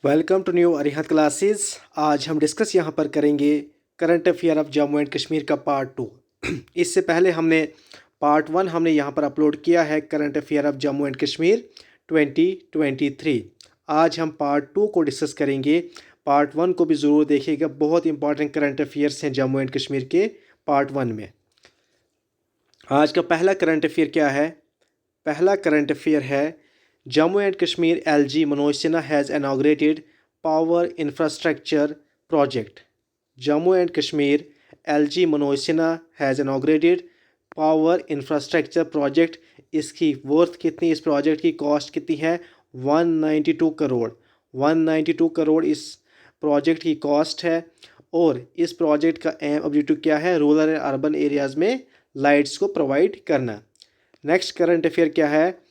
Welcome to new Arihant classes. आज हम discuss यहाँ पर करेंगे current affair of Jammu and Kashmir का पार्ट 2। इससे पहले हमने पार्ट 1 हमने यहाँ पर अपलोड किया है current affair of Jammu and Kashmir 2023। आज हम पार्ट 2 को डिस्कस करेंगे। पार्ट 1 को भी ज़रूर देखिएगा, बहुत इंपॉर्टेंट करंट अफेयर्स हैं जम्मू एंड कश्मीर के पार्ट 1 में। आज का पहला करंट अफेयर क्या है? पहला करंट अफेयर है Jammu and Kashmir LG Manoj Sinha has inaugurated power infrastructure project. Jammu and Kashmir LG Manoj Sinha has inaugurated power infrastructure project. इसकी वर्थ कितनी, इस प्रोजेक्ट की कॉस्ट कितनी है? 192 करोड़। 192 करोड़ इस प्रोजेक्ट की कॉस्ट है। और इस प्रोजेक्ट का एम ऑब्जेक्टिव क्या है? रूरल एंड अर्बन एरियाज़ में लाइट्स को प्रोवाइड करना। नेक्स्ट करंट अफेयर क्या है?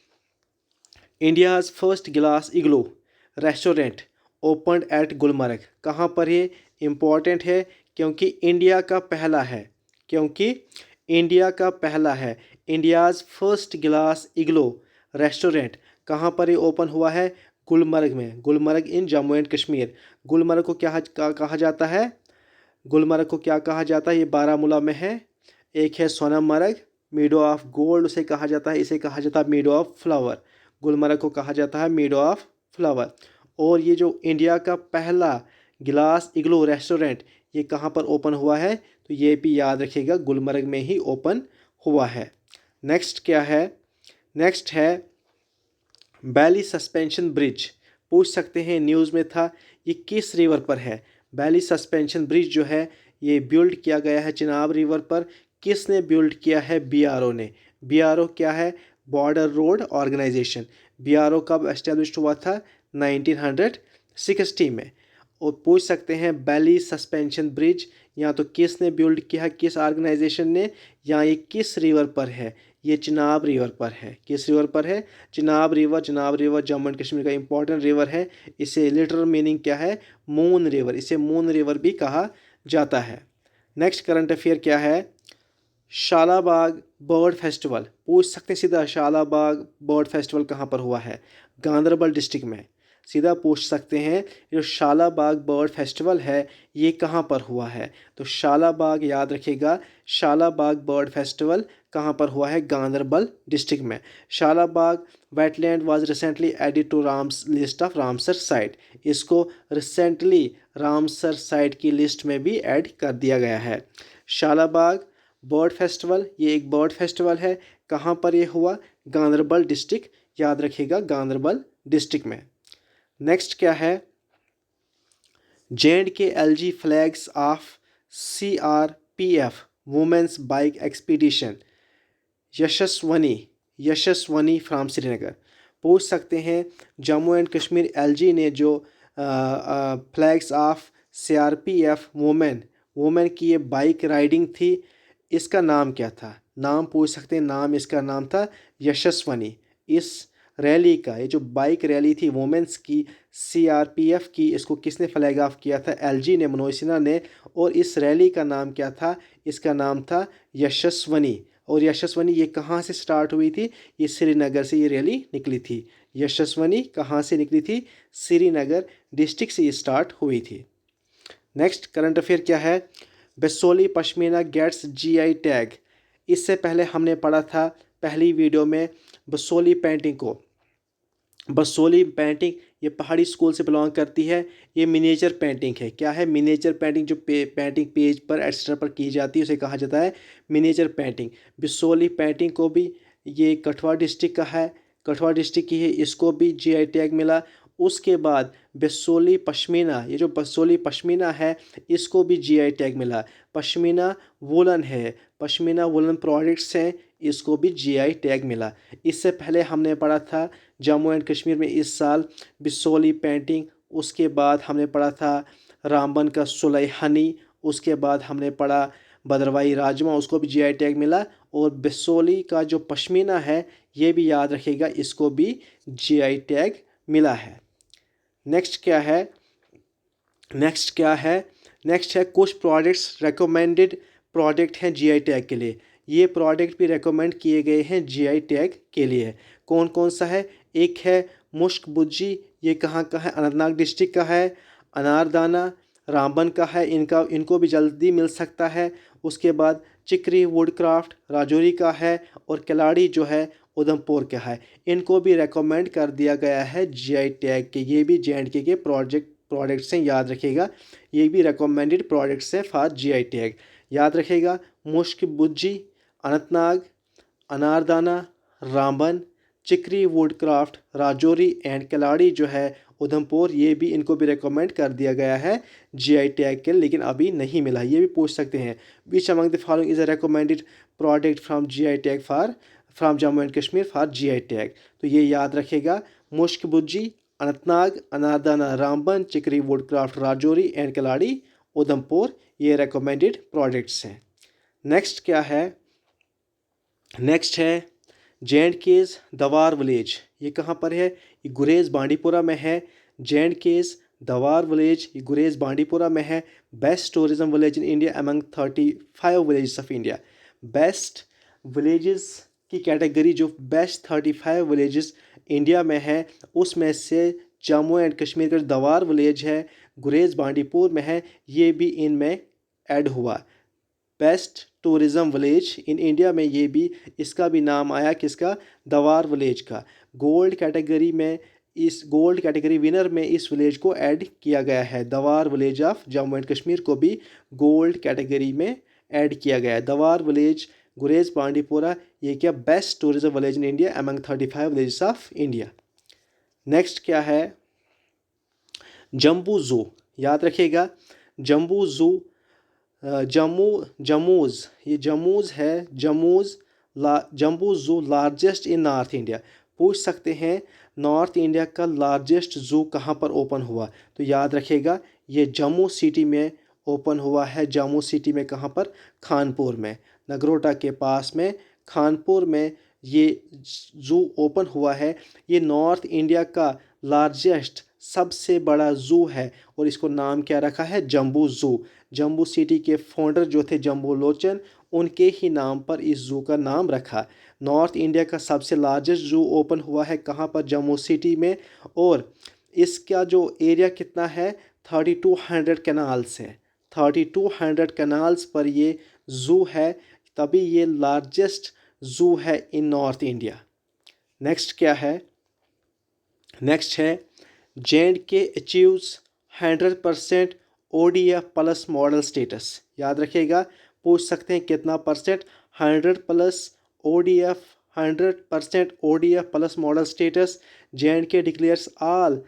India's first glass igloo restaurant opened at Gulmarg. कहाँ पर ये इम्पॉर्टेंट है? क्योंकि इंडिया का पहला है। India's first glass igloo restaurant कहाँ पर ये ओपन हुआ है? गुलमर्ग में। गुलमर्ग इन जम्मू एंड कश्मीर। गुलमर्ग को क्या कहा जाता है? गुलमर्ग को क्या कहा जाता है? ये बारामूला में है। एक है सोनमर्ग, मीडो ऑफ गोल्ड उसे कहा जाता है। इसे कहा जाता है मीडो ऑफ फ्लावर। गुलमर्ग को कहा जाता है मीडो ऑफ फ्लावर। और ये जो इंडिया का पहला ग्लास इग्लो रेस्टोरेंट ये कहाँ पर ओपन हुआ है? तो ये भी याद रखिएगा, गुलमर्ग में ही ओपन हुआ है। नेक्स्ट क्या है? नेक्स्ट है बैली सस्पेंशन ब्रिज। पूछ सकते हैं, न्यूज़ में था, ये किस रिवर पर है? बैली सस्पेंशन ब्रिज जो है ये बिल्ड किया गया है चिनाब रिवर पर। किसने बिल्ड किया है? BRO ने। BRO क्या है? Border road organisation. BRO कब एस्टेब्लिश हुआ था? 1960 में। और पूछ सकते हैं बैली सस्पेंशन ब्रिज या तो किसने बिल्ड किया है, किस ऑर्गेनाइजेशन ने, या ये किस रिवर पर है? ये चिनाब रिवर पर है। किस रिवर पर है? Chenab river. Chenab river Jammu and Kashmir का इंपॉर्टेंट रिवर है। इसे लिटरल मीनिंग क्या है? Moon river. इसे मून रिवर भी कहा जाता है। नेक्स्ट करंट अफेयर क्या है? शालाबाग बर्ड फेस्टिवल। पूछ सकते हैं सीधा, शालाबाग बर्ड फेस्टिवल कहाँ पर हुआ है? गांदरबल डिस्ट्रिक्ट में। सीधा पूछ सकते हैं जो शालाबाग बर्ड फेस्टिवल है ये कहाँ पर हुआ है? तो शालाबाग याद रखिएगा, शालाबाग बर्ड फेस्टिवल कहाँ पर हुआ है? गांदरबल डिस्ट्रिक्ट में। Shalabagh wetland was recently added to राम्स लिस्ट ऑफ रामसर साइट। इसको रिसेंटली रामसर साइट की लिस्ट में भी ऐड कर दिया गया है। शालाबाग बर्ड फेस्टिवल ये एक बर्ड फेस्टिवल है। कहाँ पर ये हुआ? गांदरबल डिस्ट्रिक्ट। याद रखिएगा, गांदरबल डिस्ट्रिक्ट में। नेक्स्ट क्या है? J&K LG flags of CRPF women's bike expedition Yashaswini from Srinagar. पूछ सकते हैं जम्मू एंड कश्मीर LG ने जो फ्लैग्स ऑफ CRPF वुमेन की ये बाइक राइडिंग थी, इसका नाम क्या था? नाम पूछ सकते हैं, नाम इसका नाम था यशस्वनी। इस रैली का, ये जो बाइक रैली थी वुमेन्स की CRPF की, इसको किसने फ्लैग ऑफ किया था? LG ने, मनोज सिन्हा ने। और इस रैली का नाम क्या था? इसका नाम था यशस्वनी। और यशस्वनी ये कहाँ से स्टार्ट हुई थी? ये श्रीनगर से ये रैली निकली थी। यशस्वनी कहाँ से निकली थी? श्रीनगर डिस्ट्रिक्ट से ये स्टार्ट हुई थी। नेक्स्ट करंट अफेयर क्या है? Basohli pashmina gets GI tag. इससे पहले हमने पढ़ा था पहली वीडियो में बसोली पेंटिंग को। बसोली पेंटिंग ये पहाड़ी स्कूल से बिलोंग करती है। ये मिनिएचर पेंटिंग है। क्या है? Miniature painting. जो पेंटिंग पेज पर एक्स्ट्रा पर की जाती है उसे कहा जाता है मिनिएचर पेंटिंग। बसोली पेंटिंग को भी ये कठुआ डिस्ट्रिक्ट का है, कठुआ डिस्ट्रिक्ट की है, इसको भी GI टैग मिला। उसके बाद बसोली पश्मीना, ये जो बसोली पश्मीना है इसको भी GI टैग मिला। पश्मीना वुलन है, पश्मीना वुलन प्रोडक्ट्स हैं, इसको भी GI टैग मिला। इससे पहले हमने पढ़ा था जम्मू एंड कश्मीर में इस साल बसोली पेंटिंग। उसके बाद हमने पढ़ा था रामबन का सुलैहनी। उसके बाद हमने पढ़ा भद्रवाही राजमा, उसको भी GI टैग मिला। और बसोली का जो पश्मीना है ये भी याद रखिएगा, इसको भी GI टैग मिला है। नेक्स्ट क्या है? नेक्स्ट है कुछ प्रोडक्ट्स रेकमेंडेड प्रोडक्ट हैं GI टैग के लिए। ये प्रोडक्ट भी रेकमेंड किए गए हैं GI टैग के लिए। कौन कौन सा है? एक है मुश्क भुज्जी, ये कहाँ का है? अनंतनाग डिस्ट्रिक्ट का है। अनारदाना रामबन का है, इनको भी जल्दी मिल सकता है। उसके बाद चिकरी वुडक्राफ्ट राजौरी का है, और किलाड़ी जो है उधमपुर का है। इनको भी रेकमेंड कर दिया गया है जीआई टैग के। ये भी जे.एंड.के के प्रोडक्ट्स हैं, याद रखिएगा। ये भी रिकमेंडेड प्रोडक्ट्स हैं फॉर जीआई टैग, याद रखिएगा। मुश्क बुज्जी, अनंतनाग, अनारदाना, रामबन, चिकरी वुडक्राफ्ट राजौरी एंड किलाड़ी जो है उधमपुर, ये भी इनको भी रिकमेंड कर दिया गया है जीआई टैग के, लेकिन अभी नहीं मिला। ये भी पूछ सकते हैं, which among the following is a recommended product from GI tag from Jammu and Kashmir for GI tag. तो ये याद रखेगा, मुश्क बुज्जी, अनंतनाग, अनारदाना, रामबन, चिकरी वुडक्राफ्ट राजौरी एंड किलाड़ी उधमपुर, ये रिकमेंडेड प्रोडक्ट्स हैं। नेक्स्ट क्या है? नेक्स्ट है जे.एंड.के's दवार विलेज। ये कहाँ पर है? ये गुरेज बांडीपुरा में है। जे.एंड.के's दवार विलेज, ये गुरेज बांडीपुरा में है। Best tourism village in India among 35 villages of India. Best villages की कैटेगरी जो बेस्ट 35 विलेजेस इंडिया में है, उसमें से जम्मू एंड कश्मीर का दवार विलेज है, गुरेज बांडीपुर में है, ये भी इनमें ऐड हुआ। Best tourism village in India में ये भी, इसका भी नाम आया किसका? दवार विलेज का। गोल्ड कैटेगरी में, इस गोल्ड कैटेगरी विनर में इस विलेज को ऐड किया गया है। दवार village of Jammu and Kashmir को भी गोल्ड कैटेगरी में ऐड किया गया है। दवार विलेज गुरेज बांडीपुरा, ये क्या? Best tourism village in India among 35 villages of India. Next क्या है? जम्बू ज़ू, याद रखिएगा। जम्बू ज़ू जम्मूज़, ये जम्मूज़ है। Jambu zoo largest in North India. पूछ सकते हैं नॉर्थ इंडिया का लार्जेस्ट ज़ू कहाँ पर ओपन हुआ? तो याद रखिएगा, ये जम्मू सिटी में ओपन हुआ है। जम्मू सिटी में कहाँ पर? खानपुर में, नगरोटा के पास में खानपुर में ये ज़ू ओपन हुआ है। ये नॉर्थ इंडिया का लार्जेस्ट, सबसे बड़ा ज़ू है, और इसको नाम क्या रखा है? जम्बू ज़ू। जम्बू सिटी के फाउंडर जो थे जम्बू लोचन, उनके ही नाम पर इस ज़ू का नाम रखा। नॉर्थ इंडिया का सबसे लार्जेस्ट ज़ू ओपन हुआ है कहाँ पर? जम्मू सिटी में। और इसका जो एरिया कितना है? 3200 कैनाल्स है। 3200 कैनाल्स पर ये ज़ू है, तभी ये लार्जेस्ट ज़ू है इन नॉर्थ इंडिया। नेक्स्ट क्या है? नेक्स्ट है J and K achieves 100% ODF plus model status. याद रखिएगा, पूछ सकते हैं कितना percent? 100% ODF plus model status. J and K declares all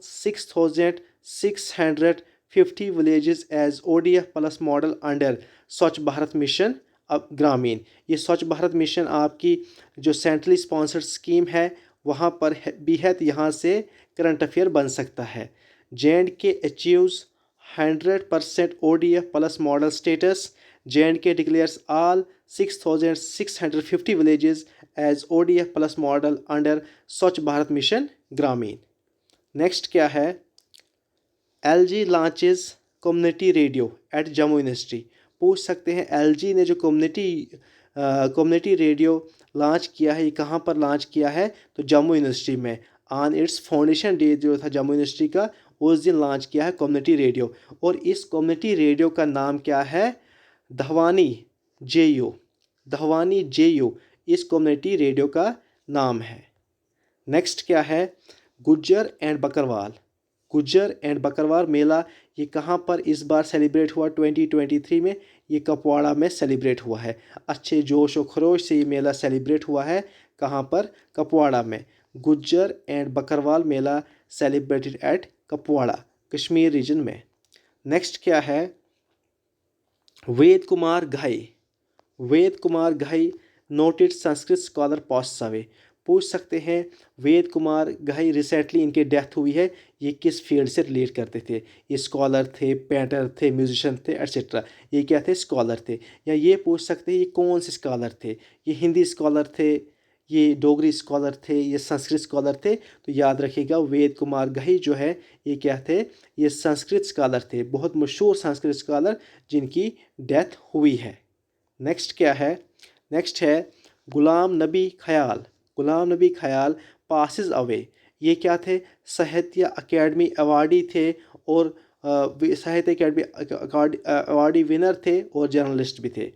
6,650 villages as ODF plus model under Swachh Bharat mission अब ग्रामीण। ये स्वच्छ भारत मिशन आपकी जो सेंट्रली स्पॉन्सर्ड स्कीम है वहाँ पर भी है, तो यहाँ से करंट अफेयर बन सकता है। J and K achieves 100% ODF plus model status. J and K declares all 6,650 villages as ODF plus model under Swachh Bharat mission Gramin. Next क्या है? LG launches community radio at Jammu university. पूछ सकते हैं LG ने जो कम्युनिटी रेडियो लॉन्च किया है, ये कहाँ पर लॉन्च किया है? तो जम्मू यूनिवर्सिटी में। ऑन इट्स फाउंडेशन डे जो था जम्मू यूनिवर्सिटी का, उस दिन लॉन्च किया है कम्युनिटी रेडियो। और इस कम्युनिटी रेडियो का नाम क्या है? धवानी JU। धवानी JU इस कम्युनिटी रेडियो का नाम है। नेक्स्ट क्या है? गुज्जर एंड बकरवाल मेला, ये कहाँ पर इस बार सेलिब्रेट हुआ? 2023 में ये कपवाड़ा में सेलिब्रेट हुआ है। अच्छे जोश और खरोश से ये मेला सेलिब्रेट हुआ है। कहाँ पर? कपवाड़ा में। Gujjar and Bakarwal mela celebrated at Kupwara, Kashmir region में। नेक्स्ट क्या है? Ved Kumar Ghai noted Sanskrit scholar pass away. पूछ सकते हैं वेद कुमार घई, रिसेंटली इनकी डेथ हुई है, ये किस फील्ड से रिलेट करते थे? ये स्कॉलर थे, पेंटर थे, म्यूजिशियन थे, एट्सेट्रा। ये क्या थे? स्कॉलर थे। या ये पूछ सकते हैं ये कौन से स्कॉलर थे? ये हिंदी स्कॉलर थे, ये डोगरी स्कॉलर थे, ये संस्कृत स्कॉलर थे? तो याद रखिएगा वेद कुमार घई जो है ये क्या थे? ये संस्कृत स्कॉलर थे, बहुत मशहूर संस्कृत स्कॉलर जिनकी डेथ हुई है। नेक्स्ट क्या है? नेक्स्ट है गुलाम नबी ख्याल पासिस अवे ये क्या थे? साहित्य अकेडमी अवार्डी थे और साहित्य अकेडमी अवार्डी विनर थे और जर्नलिस्ट भी थे।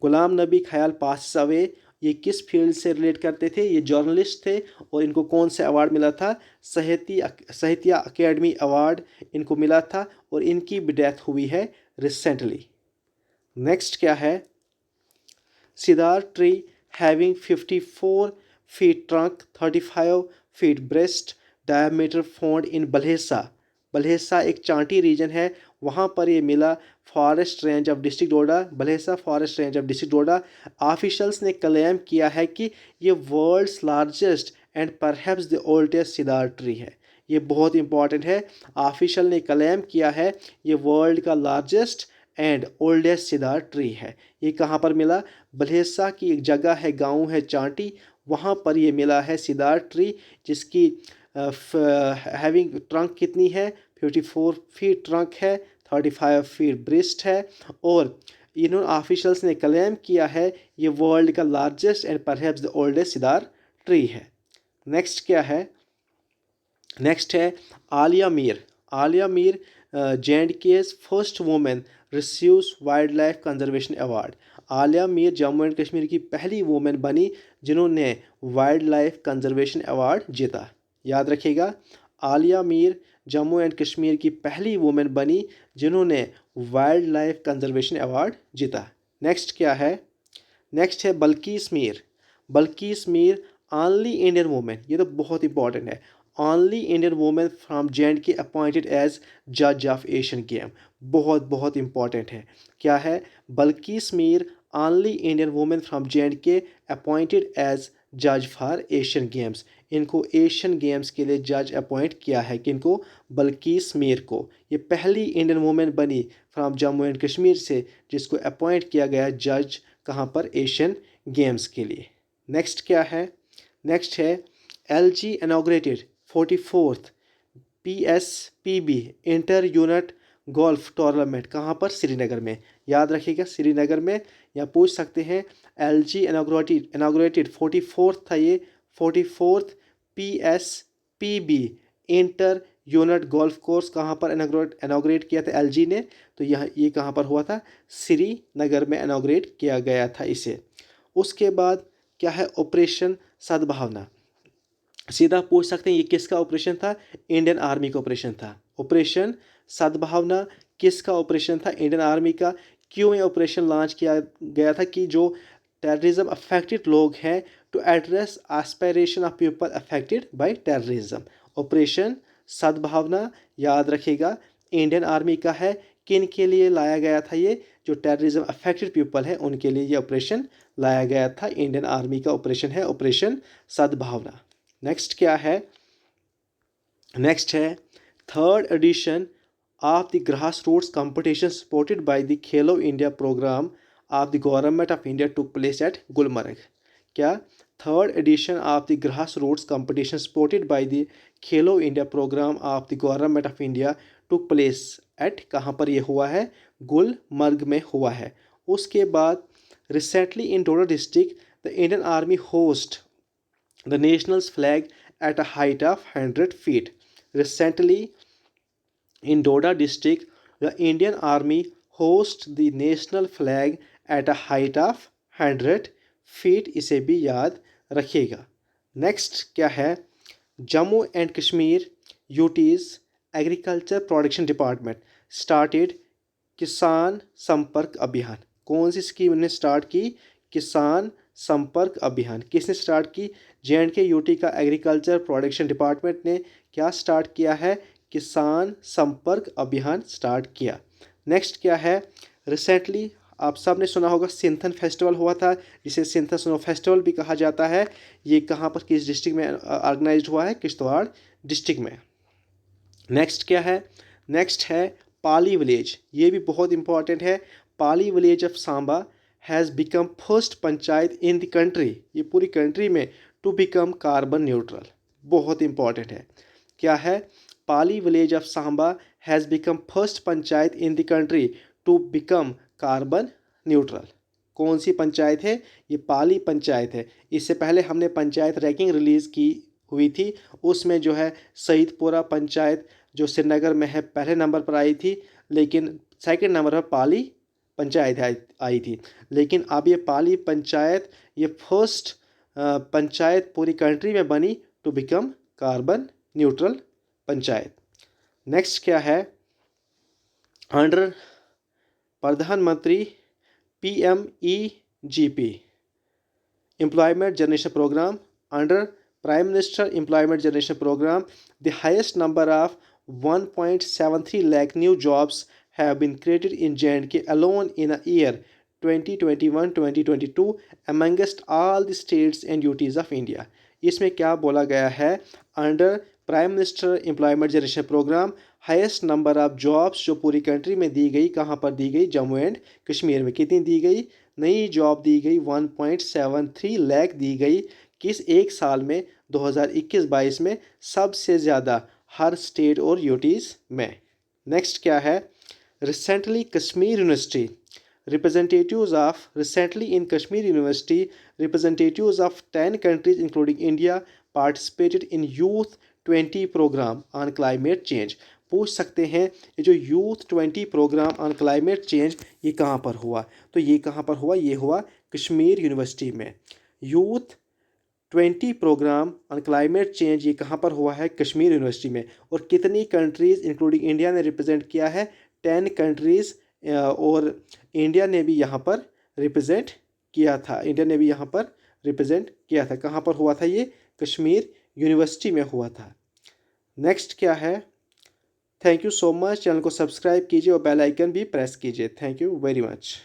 गुलाम नबी ख्याल पास अवे, ये किस फील्ड से रिलेट करते थे? ये जर्नलिस्ट थे और इनको कौन सा अवार्ड मिला था? साहित्य अकेडमी अवार्ड इनको मिला था और इनकी भी डेथ हुई है रिसेंटली। नेक्स्ट क्या है? Cedar tree having 54 feet trunk 35 feet breast diameter found in Balhesa. Balhesa एक चांटी रीजन है, वहाँ पर ये मिला forest range of district Doda, Balhesa forest range of district Doda. Officials ने क्लेम किया है कि ये world's largest and perhaps the oldest cedar tree है। ये बहुत इंपॉर्टेंट है। ऑफिशियल ने क्लेम किया है ये वर्ल्ड का largest and oldest cedar tree है। ये कहाँ पर मिला? बल्हेसा की एक जगह है, गांव है चांटी, वहाँ पर ये मिला है सिदार ट्री, जिसकी हैविंग ट्रंक कितनी है? 54 फीट ट्रंक है, 35 फीट ब्रेस्ट है और इन्होंने ऑफिशियल्स ने क्लेम किया है ये वर्ल्ड का largest and perhaps the oldest cedar tree है। नेक्स्ट क्या है? नेक्स्ट है Alia Mir. Alia Mir J&K's first women receives wild life conservation award. Alia Mir Jammu and Kashmir की पहली वुमेन बनी जिन्होंने वाइल्ड लाइफ कंजर्वेशन अवार्ड जीता। याद रखिएगा, आलिया मीर जम्मू एंड कश्मीर की पहली वुमेन बनी जिन्होंने वाइल्ड लाइफ कंजर्वेशन अवार्ड जीता। नेक्स्ट क्या है? नेक्स्ट है Balkees Mir. Balkees Mir only Indian women, ये तो बहुत इंपॉर्टेंट है, only Indian women from J&K appointed as जज ऑफ एशियन गेम। बहुत बहुत इंपॉर्टेंट है। क्या है? Balkees Mir only Indian women from J&K appointed as जज फॉर एशियन गेम्स। इनको एशियन गेम्स के लिए जज अपॉइंट किया है, किनको? बल्कीस मीर को। ये पहली इंडियन वुमेन बनी फ्रॉम जम्मू एंड कश्मीर से जिसको अपॉइंट किया गया जज, कहाँ पर? एशियन गेम्स के लिए। नेक्स्ट क्या है? नेक्स्ट है LG inaugurated 44th PSPB inter unit golf tournament, कहाँ पर? श्रीनगर में। याद रखिएगा, श्रीनगर में। या पूछ सकते हैं LG इनॉग्रेटेड 44th था ये, 44th PSPB inter unit golf course कहाँ पर इनॉग्रेट किया था LG ने? तो ये कहाँ पर हुआ था? श्रीनगर में इनॉग्रेट किया गया था इसे। उसके बाद क्या है? ऑपरेशन सद्भावना। सीधा पूछ सकते हैं ये किसका ऑपरेशन था? इंडियन आर्मी का ऑपरेशन था। ऑपरेशन सद्भावना किसका ऑपरेशन था? इंडियन आर्मी का। क्यों ये ऑपरेशन लॉन्च किया गया था? कि जो टेररिज्म अफेक्टेड लोग हैं, to address aspiration of people affected by terrorism. Operation Sadbhavana याद रखिएगा इंडियन आर्मी का है। किन के लिए लाया गया था ये? जो टेररिज्म अफेक्टेड पीपल है उनके लिए ये ऑपरेशन लाया गया था। इंडियन आर्मी का ऑपरेशन है ऑपरेशन सद्भावना। नेक्स्ट क्या है? नेक्स्ट है third edition of the grass roots competition supported by the Khelo India programme of the government of India took place at Gulmarg. क्या? Third edition of the grass roots competition supported by the Khelo India programme of the government of India took place at, कहाँ पर ये हुआ है? गुलमर्ग में हुआ है। उसके बाद recently in Doda district the Indian army host the nation's flag at a height of 100 feet. Recently, in Doda district, the Indian Army hosts the national flag at a height of 100 feet. इसे भी याद रखिएगा। Next क्या है? Jammu and Kashmir UTs agriculture production department started किसान संपर्क अभियान। कौन सी स्कीम ने स्टार्ट की? किसान संपर्क अभियान। किसने स्टार्ट की? J&K यूटी का एग्रीकल्चर प्रोडक्शन डिपार्टमेंट ने क्या स्टार्ट किया है? किसान संपर्क अभियान स्टार्ट किया। नेक्स्ट क्या है? रिसेंटली आप सब ने सुना होगा सिंथन फेस्टिवल हुआ था, जिसे सिंथन स्नो फेस्टिवल भी कहा जाता है। ये कहाँ पर, किस डिस्ट्रिक्ट में ऑर्गेनाइज्ड हुआ है? किश्तवाड़ डिस्ट्रिक्ट में। नेक्स्ट क्या है? नेक्स्ट है पाली विलेज। ये भी बहुत इंपॉर्टेंट है। Pali village of Samba has become first panchayat in the country, ये पूरी कंट्री में, टू बिकम कार्बन न्यूट्रल। बहुत इंपॉर्टेंट है। क्या है? Pali village of Samba has become first panchayat in the country to become carbon neutral. कौन सी पंचायत है? ये पाली पंचायत है। इससे पहले हमने पंचायत रैंकिंग रिलीज़ की हुई थी उसमें जो है सईदपुरा पंचायत जो श्रीनगर में है पहले नंबर पर आई थी, लेकिन सेकंड नंबर पर पाली पंचायत आई थी। लेकिन अब ये पाली पंचायत ये फर्स्ट पंचायत पूरी कंट्री में बनी to become carbon neutral panchayat. Next क्या है, अंडर प्रधानमंत्री PMEGP Employment Generation Program, under Prime Minister Employment Generation Program, the highest number of 1.73 lakh new jobs have been created in J&K alone in a year 2021-2022 amongst all the states and UTs of India। इसमें क्या बोला गया है, under prime minister employment generation programme highest number of jobs जो पूरी country में दी गई, कहाँ पर दी गई, जम्मू एंड कश्मीर में। कितनी दी गई, नई जॉब दी गई 1.73 लाख दी गई। किस एक साल में, 2021-22 में सबसे ज़्यादा हर स्टेट और यूटीज़ में। नेक्स्ट क्या है, recently Kashmir university representatives of recently in Kashmir University representatives of 10 countries including India participated in Youth 20 program on climate change। पूछ सकते हैं ये जो youth 20 programme on climate change ये कहाँ पर हुआ, तो ये कहाँ पर हुआ, ये हुआ कश्मीर यूनिवर्सिटी में। Youth 20 programme on climate change ये कहाँ पर हुआ है, कश्मीर यूनिवर्सिटी में। और कितनी कंट्रीज़ इंक्लूडिंग इंडिया ने रिप्रेजेंट किया है, 10 कंट्रीज़, और इंडिया ने भी यहाँ पर रिप्रेजेंट किया था, इंडिया ने भी यहाँ पर रिप्रेजेंट किया था। कहाँ पर हुआ था ये, कश्मीर यूनिवर्सिटी में हुआ था। नेक्स्ट क्या है, thank you so much, channel को सब्सक्राइब कीजिए और बेल आइकन भी प्रेस कीजिए। Thank you very much.